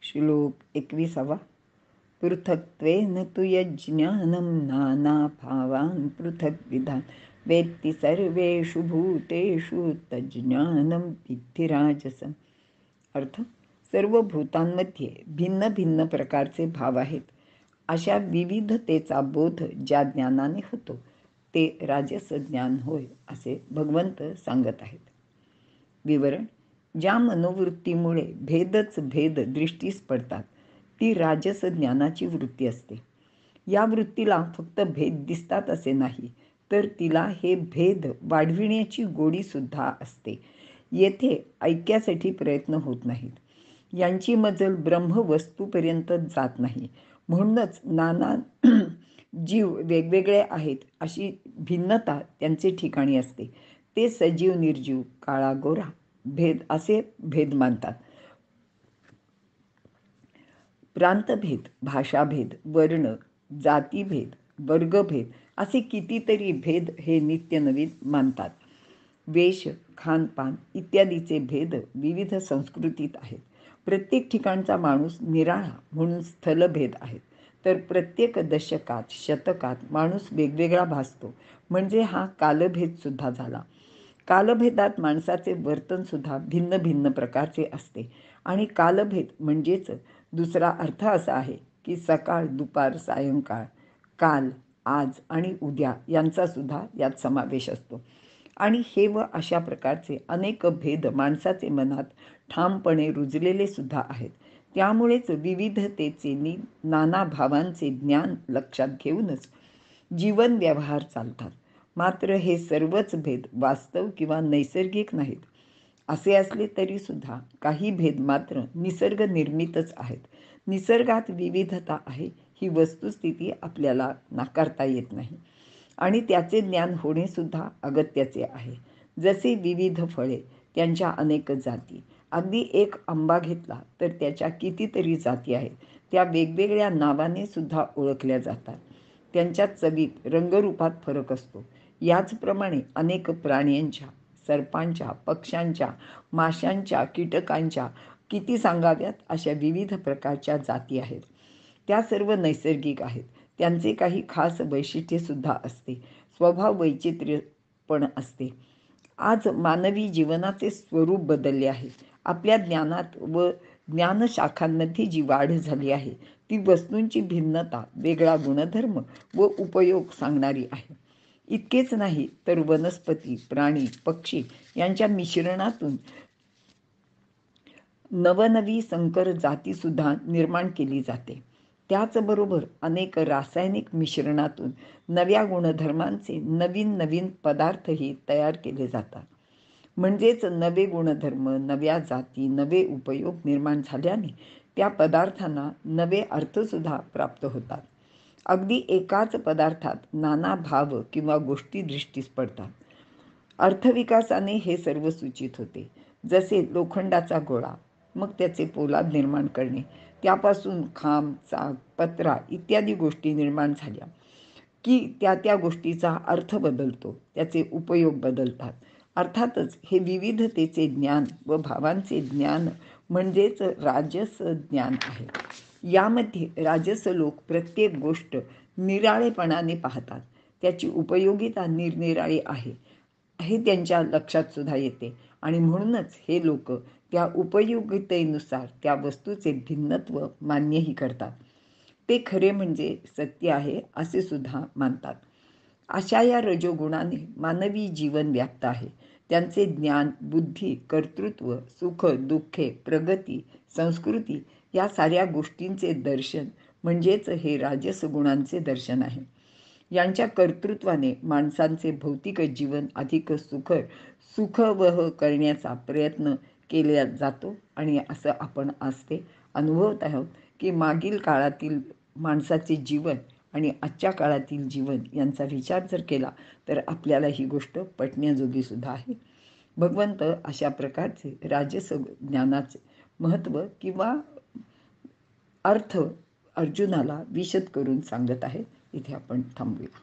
श्लोक 21. पृथक्त्वेन तु यज्ञानं नानाभावान् पृथग्विधान् वेत्ति सर्वेषु भूतेषु तज्ज्ञानं विद्धि राजसम्. अर्थ, सर्व भूतांमध्ये भिन्न भिन्न प्रकारचे भाव आहेत. अशा विविधतेचा बोध ज्या ज्ञानाने होतो ते राजस ज्ञान होय, असे भगवंत सांगत आहेत. विवरण: ज्या मनोवृत्तीमुळे भेदच भेद दृष्टीस पडतात ती राजस ज्ञानाची वृत्ती असते. या वृत्तीला फक्त भेद दिसतात असे नाही, तर तिला हे भेद वाढविण्याची गोडी सुद्धा असते. येथे ऐक्यासाठी प्रयत्न होत नाहीत. यांची मजल ब्रह्मवस्तूपर्यंत जात नाही. म्हणूनच नाना जीव वेगवेगळे आहेत अशी भिन्नता त्यांचे ठिकाणी असते. ते सजीव निर्जीव, काळा गोरा भेद असे भेद मानतात. प्रांतभेद, भाषाभेद, वर्ण, जातीभेद, वर्गभेद असे कितीतरी भेद हे नित्य नवीन मानतात. वेश, खानपान इत्यादीचे भेद विविध संस्कृतीत आहेत. प्रत्येक ठिकाणचा माणूस निराळा म्हणून स्थलभेद आहेत. तर प्रत्येक दशकात, शतकात माणूस वेगवेगळा भासतो, म्हणजे हा कालभेद सुद्धा झाला. कालभेदात माणसाचे वर्तन सुद्धा भिन्न भिन्न प्रकारचे असते. आणि कालभेद म्हणजेच दुसरा अर्थ असा आहे की सकाळ, दुपार, सायंकाळ, काल, आज आणि उद्या यांचा सुद्धा यात समावेश असतो. आणि हे व अशा प्रकारचे अनेक भेद माणसाचे मनात ठामपणे रुजलेले सुद्धा आहेत. त्यामुळेच विविधतेचे नाना भावांचे ज्ञान लक्षात घेऊनच जीवन व्यवहार चालतात. मात्र हे सर्वच भेद वास्तव किंवा नैसर्गिक नाहीत. असे असले तरी सुद्धा काही भेद मात्र निसर्ग निर्मितच आहेत. निसर्गात विविधता आहे ही वस्तुस्थिती आपल्याला नाकारता येत नाही आणि त्याचे ज्ञान होणे सुद्धा अगत्याचे आहे. जसे विविध फळे, त्यांच्या अनेक जाती. अगदी एक आंबा घेतला तर त्याच्या कितीतरी जाती आहेत. त्या वेगवेगळ्या नावाने सुद्धा ओळखल्या जातात. त्यांच्या चवीत, रंगरूपात फरक असतो. याचप्रमाणे अनेक प्राण्यांच्या, सर्पांच्या, पक्ष्यांच्या, माशांच्या, कीटकांच्या किती सांगाव्यात अशा विविध प्रकारच्या जाती आहेत. त्या सर्व नैसर्गिक आहेत. त्यांचे काही खास वैशिष्ट्ये सुद्धा असते. स्वभाव वैचित्र्य पण असते. आज मानवी जीवनाचे स्वरूप बदलले आहे. आपल्या ज्ञानात व ज्ञानशाखांमध्ये जी वाढ झाली आहे ती वस्तूंची भिन्नता, वेगळा गुणधर्म व उपयोग सांगणारी आहे. इतकेच नाही तर वनस्पती, प्राणी, पक्षी यांच्या मिश्रणातून नवनवी संकर जाती सुद्धा निर्माण केली जाते. त्याचबरोबर अनेक रासायनिक मिश्रणातून नव्या गुणधर्मांचे नवीन नवीन पदार्थही तयार केले जातात. म्हणजेच नवे गुणधर्म, नव्या जाती, नवे उपयोग निर्माण झाल्याने त्या पदार्थांना नवे अर्थसुद्धा प्राप्त होतात. अगदी एकाच पदार्थात नाना भाव किंवा गोष्टी दृष्टीस पडतात. अर्थविकासाने हे सर्व सूचित होते. जसे लोखंडाचा गोळा, मग त्याचे पोलाद निर्माण करणे, त्यापासून खांब, चाक, पत्रा इत्यादी गोष्टी निर्माण झाल्या की त्या गोष्टीचा अर्थ बदलतो, त्याचे उपयोग बदलतात. अर्थातच हे विविधतेचे ज्ञान व भावांचे ज्ञान म्हणजेच राजस ज्ञान आहे. यामध्ये राजस लोक प्रत्येक गोष्ट निराळेपणाने पाहतात. त्याची उपयोगिता निरनिराळी आहे हे त्यांच्या लक्षात सुद्धा येते आणि म्हणूनच हे लोक त्या उपयोगितेनुसार त्या वस्तूचे भिन्नत्व मान्यही करतात. ते खरे म्हणजे सत्य आहे असे सुद्धा मानतात. अशा या रजोगुणाने मानवी जीवन व्याप्त आहे. त्यांचे ज्ञान, बुद्धी, कर्तृत्व, सुख, दुःखे, प्रगती, संस्कृती या साऱ्या गोष्टींचे दर्शन म्हणजेच हे राजस गुणांचे दर्शन आहे. यांच्या कर्तृत्वाने माणसांचे भौतिक जीवन अधिक सुखवह करण्याचा प्रयत्न केला जातो आणि असं आपण आज ते अनुभवत आहोत की मागील काळातील माणसाचे जीवन आणि आजच्या काळातील जीवन यांचा विचार जर केला तर आपल्याला ही गोष्ट पटण्याजोगी सुद्धा आहे. भगवंत अशा प्रकारचे राजस ज्ञानाचे महत्त्व किंवा अर्थ अर्जुनाला विशद करून सांगत आहेत. इथे आपण थांबूया.